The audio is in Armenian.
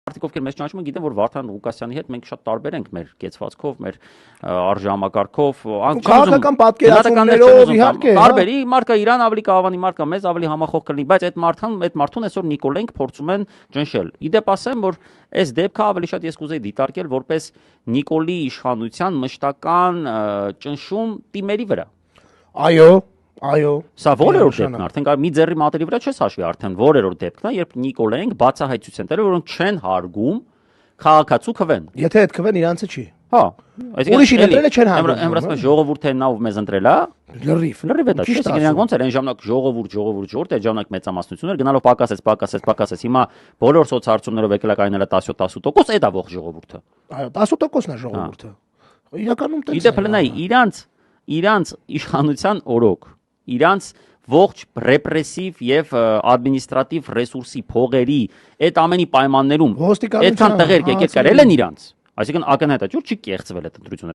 Մարդիկ ովքեր մեզ ճանաչում են գիտեն, որ Վարդան Ղուկասյանի հետ մենք շատ տարբեր ենք մեր կեցվածքով, մեր արժանամակարգով, քաղաքական պատկերացումներով իհարկե, տարբերի մարդը Իրան ավելի կավանի մարդ կա, մեզ ավելի համախոհ կլինի, բայց այդ մարդուն այսօր Նիկոլենք փորձում են ճնշել։ Իդեպ ասեմ, որ այս դեպքը ավելի շատ ես կուզեի դիտարկել որպես Նիկոլի իշխանության մշտական ճնշում թիմերի վրա։ Այո, սա որերորդ դեպքն արդեն մի ձեռի մատերի վրա չես հաշվի արդեն որերորդ դեպքն է, երբ Նիկոլենք բացահայտություն տվել, որոնք չեն հարգում քաղաքացու քվեն։ Եթե այդ քվեն իրանցը չի։ Հա, ուրիշին ընտրելը չեն հարգում։ Ամրացնա ժողովուրդը նա ով մեզ ընտրել է։ Լրիվ է դա։ Չէ՞, իրանք ոնց էր այն ժամանակ ժողովուրդ, այդ ժամանակ մեծամասնություն էր, գնալով պակասեց։ Հիմա բոլոր սոցհարցումներով եկել է կայնել 10-10%, այդ է ողջ ժողովուրդը։ Այո, 10%-ն է ժողովուրդը։ Իրականում տենց է։ Իդեպ լնայի իրանց իշխանության օրոք, իրանց ողջ ռեպրեսիվ եւ ադմինիստրատիվ ռեսուրսի փողերի այդ ամենի պայմաններում այդքան տղեր եկել կարել են իրանց, այսինքն ակնհայտ է, ջուր չի կեղծվել այդ ընտրությունը։